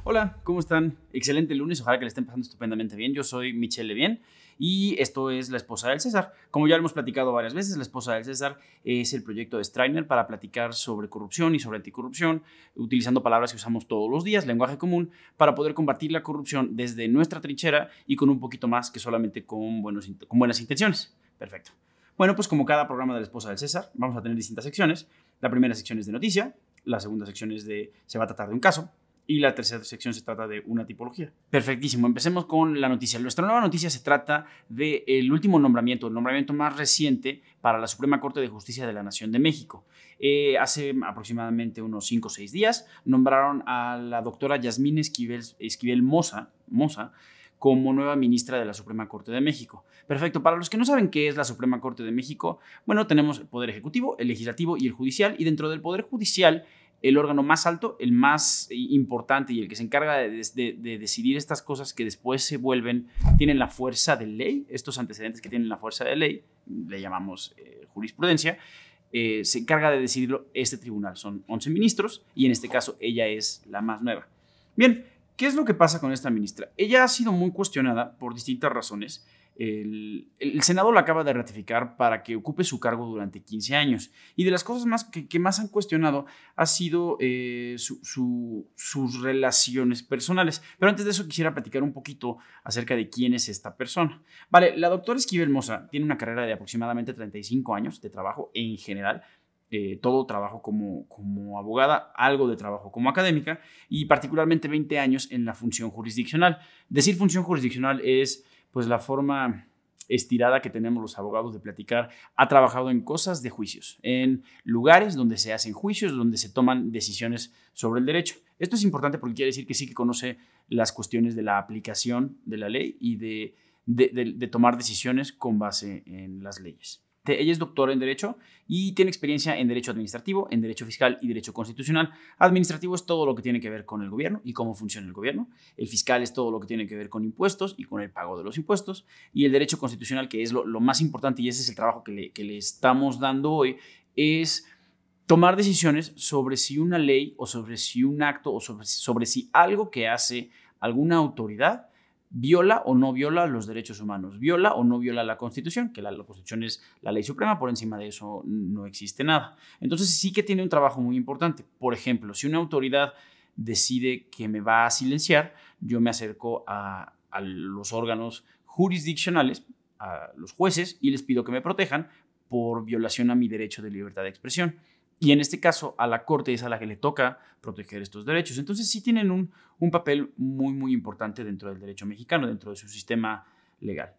Hola, ¿cómo están? Excelente lunes, ojalá que le estén pasando estupendamente bien. Yo soy Michelle Levien y esto es La Esposa del César. Como ya lo hemos platicado varias veces, La Esposa del César es el proyecto de Strainer para platicar sobre corrupción y sobre anticorrupción, utilizando palabras que usamos todos los días, lenguaje común, para poder combatir la corrupción desde nuestra trinchera y con un poquito más que solamente con buenas intenciones. Perfecto. Bueno, pues como cada programa de La Esposa del César, vamos a tener distintas secciones. La primera sección es de noticia, la segunda sección es de se va a tratar de un caso, y la tercera sección se trata de una tipología. Perfectísimo, empecemos con la noticia. Nuestra nueva noticia se trata del último nombramiento, el nombramiento más reciente para la Suprema Corte de Justicia de la Nación de México. Hace aproximadamente unos 5 o 6 días nombraron a la doctora Yasmín Esquivel Moza como nueva ministra de la Suprema Corte de México. Perfecto, para los que no saben qué es la Suprema Corte de México, bueno, tenemos el Poder Ejecutivo, el Legislativo y el Judicial, y dentro del Poder Judicial el órgano más alto, el más importante y el que se encarga de decidir estas cosas que después tienen la fuerza de ley, estos antecedentes que tienen la fuerza de ley, le llamamos jurisprudencia, se encarga de decidirlo este tribunal. Son 11 ministros y en este caso ella es la más nueva. Bien, ¿qué es lo que pasa con esta ministra? Ella ha sido muy cuestionada por distintas razones. El Senado la acaba de ratificar para que ocupe su cargo durante 15 años. Y de las cosas que más han cuestionado ha sido sus relaciones personales. Pero antes de eso quisiera platicar un poquito acerca de quién es esta persona. Vale, la doctora Esquivel Moza tiene una carrera de aproximadamente 35 años de trabajo en general. Todo trabajo como abogada, algo de trabajo como académica y particularmente 20 años en la función jurisdiccional. Decir función jurisdiccional es pues la forma estirada que tenemos los abogados de platicar. Ha trabajado en cosas de juicios, en lugares donde se hacen juicios, donde se toman decisiones sobre el derecho. Esto es importante porque quiere decir que sí que conoce las cuestiones de la aplicación de la ley y de tomar decisiones con base en las leyes. Ella es doctora en Derecho y tiene experiencia en Derecho Administrativo, en Derecho Fiscal y Derecho Constitucional. Administrativo es todo lo que tiene que ver con el gobierno y cómo funciona el gobierno. El fiscal es todo lo que tiene que ver con impuestos y con el pago de los impuestos. Y el Derecho Constitucional, que es lo más importante y ese es el trabajo que le estamos dando hoy, es tomar decisiones sobre si una ley o sobre si un acto o sobre si algo que hace alguna autoridad viola o no viola los derechos humanos, viola o no viola la Constitución, que la Constitución es la ley suprema, por encima de eso no existe nada. Entonces sí que tiene un trabajo muy importante. Por ejemplo, si una autoridad decide que me va a silenciar, yo me acerco a los órganos jurisdiccionales, a los jueces, y les pido que me protejan por violación a mi derecho de libertad de expresión. Y en este caso, a la Corte es a la que le toca proteger estos derechos. Entonces sí tienen un papel muy, muy importante dentro del derecho mexicano, dentro de su sistema legal.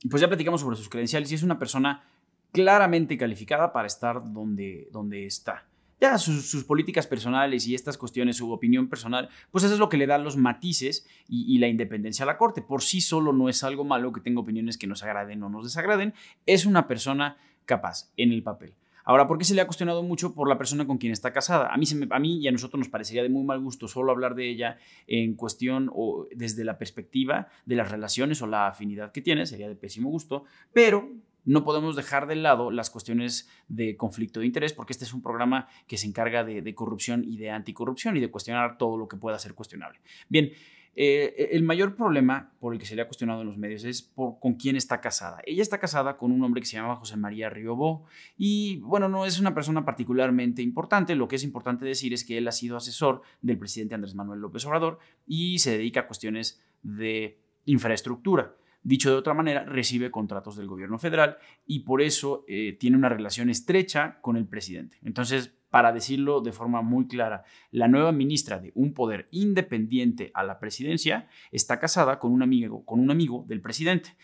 Pues ya platicamos sobre sus credenciales y es una persona claramente calificada para estar donde está. Ya sus políticas personales y estas cuestiones, su opinión personal, pues eso es lo que le da los matices y la independencia a la Corte. Por sí solo no es algo malo que tenga opiniones que nos agraden o nos desagraden. Es una persona capaz en el papel. Ahora, ¿por qué se le ha cuestionado mucho? Por la persona con quien está casada. A mí y a nosotros nos parecería de muy mal gusto solo hablar de ella en cuestión o desde la perspectiva de las relaciones o la afinidad que tiene, sería de pésimo gusto, pero no podemos dejar de lado las cuestiones de conflicto de interés porque este es un programa que se encarga de corrupción y de anticorrupción y de cuestionar todo lo que pueda ser cuestionable. Bien, el mayor problema por el que se le ha cuestionado en los medios es con quién está casada. Ella está casada con un hombre que se llama José María Riobó y bueno, no es una persona particularmente importante. Lo que es importante decir es que él ha sido asesor del presidente Andrés Manuel López Obrador y se dedica a cuestiones de infraestructura. Dicho de otra manera, recibe contratos del gobierno federal y por eso tiene una relación estrecha con el presidente. Entonces, para decirlo de forma muy clara, la nueva ministra de un poder independiente a la presidencia está casada con un amigo del presidente.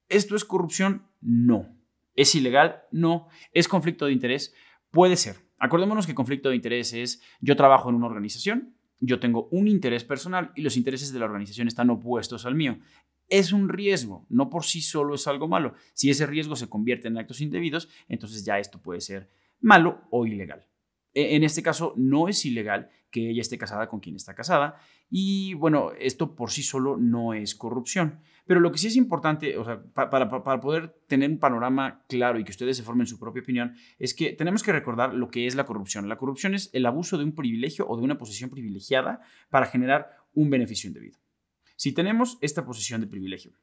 ¿Esto es corrupción? No. ¿Es ilegal? No. ¿Es conflicto de interés? Puede ser. Acordémonos que conflicto de interés es yo trabajo en una organización, yo tengo un interés personal y los intereses de la organización están opuestos al mío. Es un riesgo, no por sí solo es algo malo. Si ese riesgo se convierte en actos indebidos, entonces ya esto puede ser malo o ilegal. En este caso no es ilegal que ella esté casada con quien está casada y bueno, esto por sí solo no es corrupción. Pero lo que sí es importante, o sea, para poder tener un panorama claro y que ustedes se formen su propia opinión, es que tenemos que recordar lo que es la corrupción. La corrupción es el abuso de un privilegio o de una posición privilegiada para generar un beneficio indebido. Si tenemos esta posición de privilegio,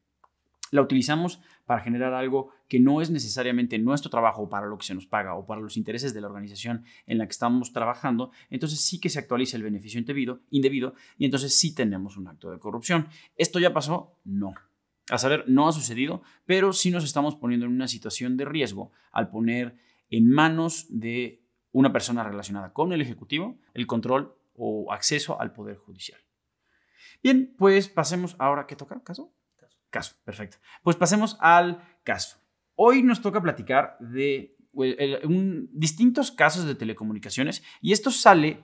la utilizamos para generar algo que no es necesariamente nuestro trabajo para lo que se nos paga o para los intereses de la organización en la que estamos trabajando, entonces sí que se actualiza el beneficio indebido y entonces sí tenemos un acto de corrupción. ¿Esto ya pasó? No. A saber, no ha sucedido, pero sí nos estamos poniendo en una situación de riesgo al poner en manos de una persona relacionada con el Ejecutivo el control o acceso al Poder Judicial. Bien, pues pasemos ahora, ¿qué toca? ¿Caso? Caso, perfecto. Pues pasemos al caso. Hoy nos toca platicar de distintos casos de telecomunicaciones y esto sale...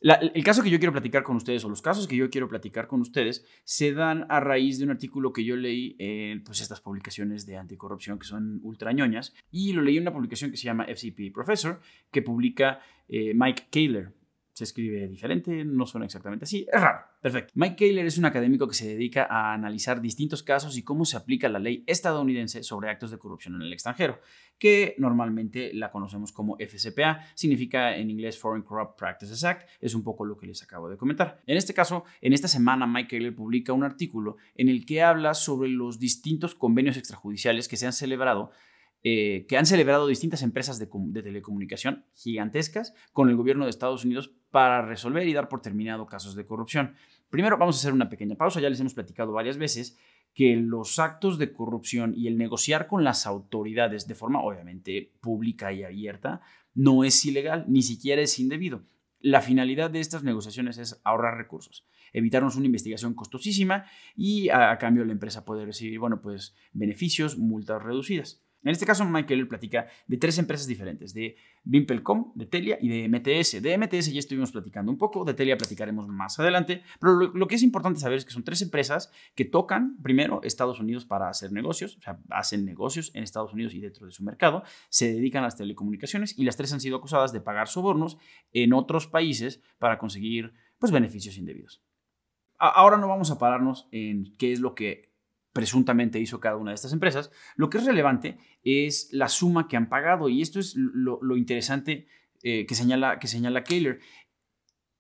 El caso que yo quiero platicar con ustedes o los casos que yo quiero platicar con ustedes se dan a raíz de un artículo que yo leí en pues, estas publicaciones de anticorrupción que son ultra ñoñas y lo leí en una publicación que se llama FCP Professor que publica Mike Kaler. Se escribe diferente, no suena exactamente así, es raro. Perfecto. Mike Kaler es un académico que se dedica a analizar distintos casos y cómo se aplica la ley estadounidense sobre actos de corrupción en el extranjero, que normalmente la conocemos como FCPA, significa en inglés Foreign Corrupt Practices Act, es un poco lo que les acabo de comentar. En este caso, en esta semana Mike Kaler publica un artículo en el que habla sobre los distintos convenios extrajudiciales que se han celebrado distintas empresas de telecomunicación gigantescas con el gobierno de Estados Unidos para resolver y dar por terminado casos de corrupción. Primero vamos a hacer una pequeña pausa, ya les hemos platicado varias veces que los actos de corrupción y el negociar con las autoridades de forma obviamente pública y abierta no es ilegal, ni siquiera es indebido. La finalidad de estas negociaciones es ahorrar recursos, evitarnos una investigación costosísima y a cambio la empresa puede recibir, beneficios, multas reducidas. En este caso, Michael platica de 3 empresas diferentes, de Vimpelcom, de Telia y de MTS. De MTS ya estuvimos platicando un poco, de Telia platicaremos más adelante, pero lo que es importante saber es que son 3 empresas que tocan, primero, Estados Unidos para hacer negocios, o sea, hacen negocios en Estados Unidos y dentro de su mercado, se dedican a las telecomunicaciones y las 3 han sido acusadas de pagar sobornos en otros países para conseguir, beneficios indebidos. Ahora no vamos a pararnos en qué es lo que presuntamente hizo cada una de estas empresas. Lo que es relevante es la suma que han pagado y esto es lo interesante que señala Kaler.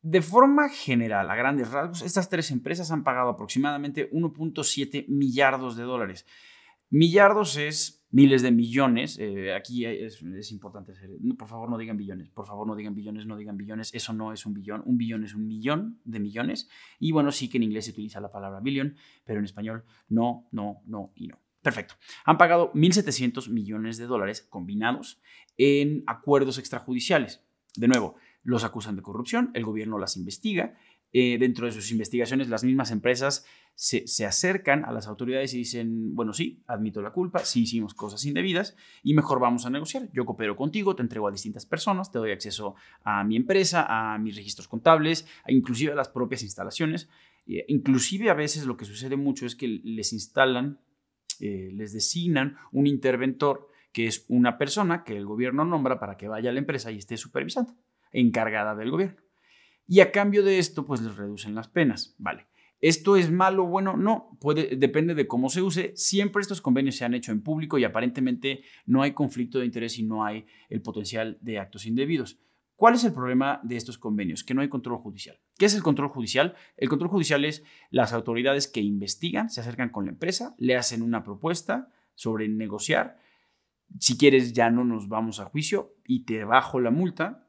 De forma general, a grandes rasgos, estas 3 empresas han pagado aproximadamente 1.7 millardos de dólares. Millardos es miles de millones. Aquí es importante hacer. Por favor, no digan billones. Por favor, no digan billones, no digan billones. Eso no es un billón. Un billón es un millón de millones. Y bueno, sí que en inglés se utiliza la palabra billion, pero en español no y no. Perfecto. Han pagado 1.700 millones de dólares combinados en acuerdos extrajudiciales. De nuevo, los acusan de corrupción, el gobierno las investiga. Dentro de sus investigaciones, las mismas empresas se acercan a las autoridades y dicen, bueno, sí, admito la culpa, sí hicimos cosas indebidas y mejor vamos a negociar. Yo coopero contigo, te entrego a distintas personas, te doy acceso a mi empresa, a mis registros contables, inclusive a las propias instalaciones. Inclusive a veces lo que sucede mucho es que les instalan, les designan un interventor que es una persona que el gobierno nombra para que vaya a la empresa y esté supervisando, encargada del gobierno. Y a cambio de esto, pues les reducen las penas. Vale. ¿Esto es malo o bueno? No, depende de cómo se use. Siempre estos convenios se han hecho en público y aparentemente no hay conflicto de interés y no hay el potencial de actos indebidos. ¿Cuál es el problema de estos convenios? Que no hay control judicial. ¿Qué es el control judicial? El control judicial es las autoridades que investigan, se acercan con la empresa, le hacen una propuesta sobre negociar. Si quieres, ya no nos vamos a juicio y te bajo la multa.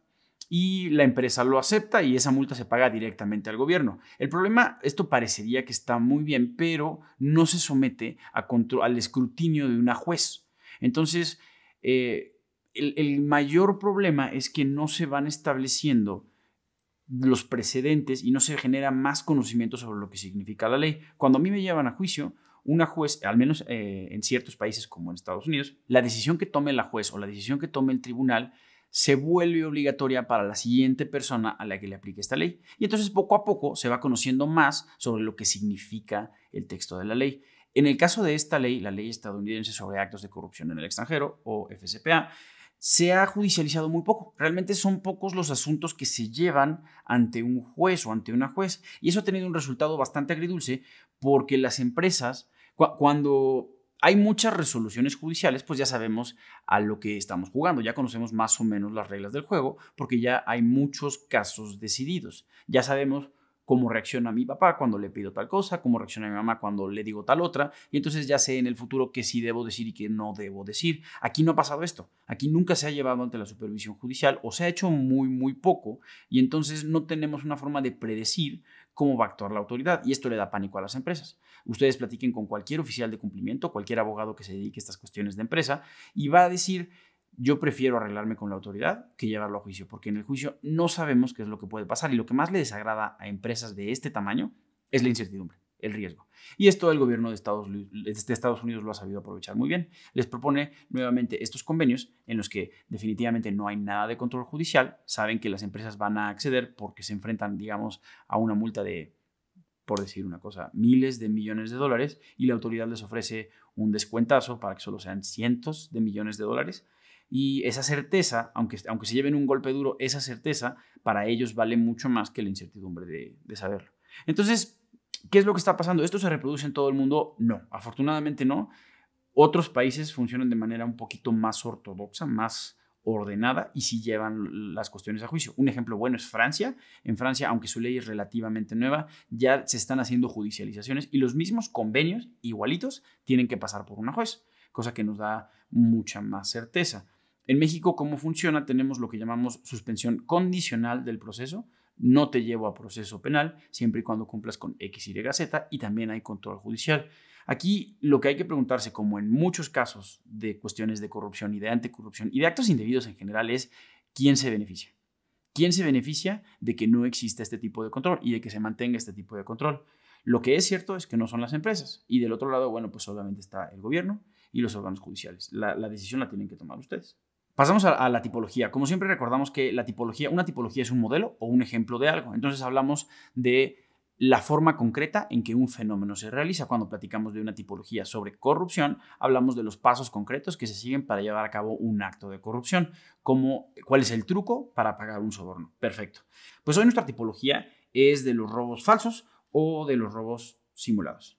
Y la empresa lo acepta y esa multa se paga directamente al gobierno. El problema, esto parecería que está muy bien, pero no se somete al escrutinio de una juez. Entonces, el mayor problema es que no se van estableciendo los precedentes y no se genera más conocimiento sobre lo que significa la ley. Cuando a mí me llevan a juicio, una juez, al menos en ciertos países como en Estados Unidos, la decisión que tome la juez o la decisión que tome el tribunal se vuelve obligatoria para la siguiente persona a la que le aplique esta ley. Y entonces poco a poco se va conociendo más sobre lo que significa el texto de la ley. En el caso de esta ley, la ley estadounidense sobre actos de corrupción en el extranjero, o FCPA, se ha judicializado muy poco. Realmente son pocos los asuntos que se llevan ante un juez o ante una juez. Y eso ha tenido un resultado bastante agridulce porque las empresas, cuando hay muchas resoluciones judiciales, pues ya sabemos a lo que estamos jugando, ya conocemos más o menos las reglas del juego, porque ya hay muchos casos decididos. Ya sabemos cómo reacciona mi papá cuando le pido tal cosa, cómo reacciona mi mamá cuando le digo tal otra, y entonces ya sé en el futuro qué sí debo decir y qué no debo decir. Aquí no ha pasado esto. Aquí nunca se ha llevado ante la supervisión judicial o se ha hecho muy, muy poco, y entonces no tenemos una forma de predecir cómo va a actuar la autoridad, y esto le da pánico a las empresas. Ustedes platiquen con cualquier oficial de cumplimiento, cualquier abogado que se dedique a estas cuestiones de empresa, y va a decir: yo prefiero arreglarme con la autoridad que llevarlo a juicio, porque en el juicio no sabemos qué es lo que puede pasar, y lo que más le desagrada a empresas de este tamaño es la incertidumbre, el riesgo. Y esto el gobierno de Estados Unidos lo ha sabido aprovechar muy bien. Les propone nuevamente estos convenios en los que definitivamente no hay nada de control judicial. Saben que las empresas van a acceder porque se enfrentan, digamos, a una multa de, por decir una cosa, miles de millones de dólares, y la autoridad les ofrece un descuentazo para que solo sean cientos de millones de dólares. Y esa certeza, aunque se lleven un golpe duro, esa certeza para ellos vale mucho más que la incertidumbre de saberlo. Entonces, ¿qué es lo que está pasando? ¿Esto se reproduce en todo el mundo? No, afortunadamente no. Otros países funcionan de manera un poquito más ortodoxa, más ordenada, y sí llevan las cuestiones a juicio. Un ejemplo bueno es Francia. En Francia, aunque su ley es relativamente nueva, ya se están haciendo judicializaciones y los mismos convenios igualitos tienen que pasar por una juez, cosa que nos da mucha más certeza. En México, ¿cómo funciona? Tenemos lo que llamamos suspensión condicional del proceso. No te llevo a proceso penal siempre y cuando cumplas con X, Y, Z, y también hay control judicial. Aquí lo que hay que preguntarse, como en muchos casos de cuestiones de corrupción y de anticorrupción y de actos indebidos en general, es ¿quién se beneficia? ¿Quién se beneficia de que no exista este tipo de control y de que se mantenga este tipo de control? Lo que es cierto es que no son las empresas. Y del otro lado, bueno, pues obviamente está el gobierno y los órganos judiciales. La decisión la tienen que tomar ustedes. Pasamos a la tipología. Como siempre recordamos que una tipología es un modelo o un ejemplo de algo. Entonces hablamos de la forma concreta en que un fenómeno se realiza. Cuando platicamos de una tipología sobre corrupción, hablamos de los pasos concretos que se siguen para llevar a cabo un acto de corrupción, como cuál es el truco para pagar un soborno. Perfecto. Pues hoy nuestra tipología es de los robos falsos o de los robos simulados.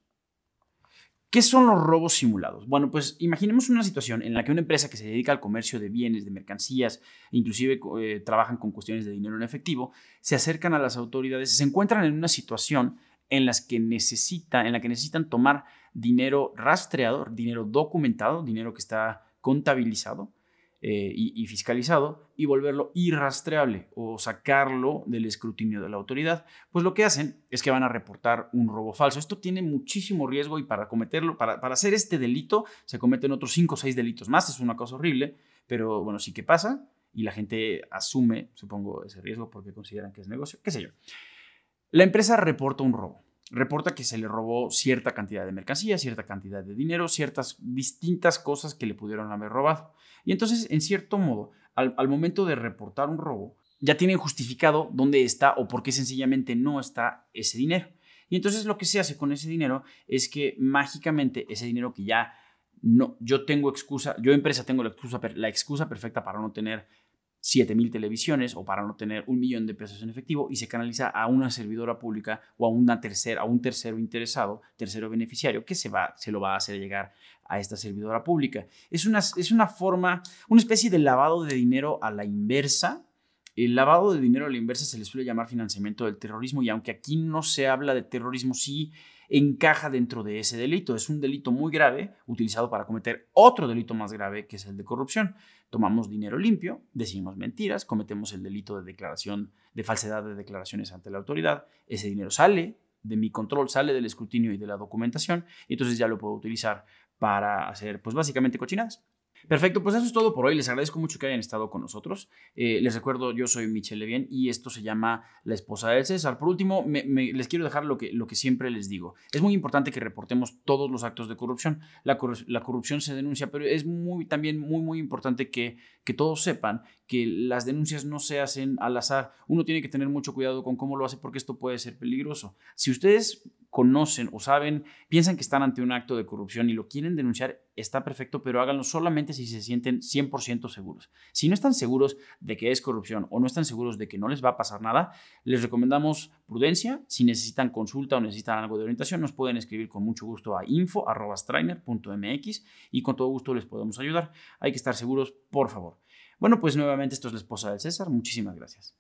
¿Qué son los robos simulados? Bueno, pues imaginemos una situación en la que una empresa que se dedica al comercio de bienes, de mercancías, inclusive trabajan con cuestiones de dinero en efectivo, se acercan a las autoridades, se encuentran en una situación en la que necesitan tomar dinero rastreado, dinero documentado, dinero que está contabilizado y fiscalizado, y volverlo irrastreable o sacarlo del escrutinio de la autoridad. Pues lo que hacen es que van a reportar un robo falso. Esto tiene muchísimo riesgo, y para cometerlo, para hacer este delito, se cometen otros 5 o 6 delitos más. Es una cosa horrible, pero bueno, sí que pasa y la gente asume, supongo, ese riesgo porque consideran que es negocio, qué sé yo. La empresa reporta un robo. Reporta que se le robó cierta cantidad de mercancía, cierta cantidad de dinero, ciertas distintas cosas que le pudieron haber robado. Y entonces, en cierto modo, al momento de reportar un robo, ya tienen justificado dónde está o por qué sencillamente no está ese dinero. Y entonces lo que se hace con ese dinero es que mágicamente ese dinero que ya no, yo empresa tengo la excusa perfecta para no tener 7,000 televisiones o para no tener 1,000,000 de pesos en efectivo, y se canaliza a una servidora pública o a un tercero interesado, tercero beneficiario, que se lo va a hacer llegar a esta servidora pública. Es una forma, una especie de lavado de dinero a la inversa. El lavado de dinero a la inversa se le suele llamar financiamiento del terrorismo, y aunque aquí no se habla de terrorismo, sí encaja dentro de ese delito. Es un delito muy grave utilizado para cometer otro delito más grave, que es el de corrupción. Tomamos dinero limpio, decimos mentiras, cometemos el delito de falsedad de declaraciones ante la autoridad. Ese dinero sale de mi control, sale del escrutinio y de la documentación, y entonces ya lo puedo utilizar para hacer, pues básicamente, cochinadas. Perfecto, pues eso es todo por hoy. Les agradezco mucho que hayan estado con nosotros. Les recuerdo, yo soy Michelle Levien y esto se llama La Esposa del César. Por último, les quiero dejar lo que siempre les digo. Es muy importante que reportemos todos los actos de corrupción. La corrupción se denuncia, pero es también muy importante que todos sepan que las denuncias no se hacen al azar. Uno tiene que tener mucho cuidado con cómo lo hace, porque esto puede ser peligroso. Si ustedes conocen o piensan que están ante un acto de corrupción y lo quieren denunciar, está perfecto, pero háganlo solamente si se sienten 100% seguros. Si no están seguros de que es corrupción o no están seguros de que no les va a pasar nada, les recomendamos prudencia. Si necesitan consulta o necesitan algo de orientación, nos pueden escribir con mucho gusto a info@strainer.mx y con todo gusto les podemos ayudar. Hay que estar seguros, por favor. Bueno, pues nuevamente esto es La Esposa del César. Muchísimas gracias.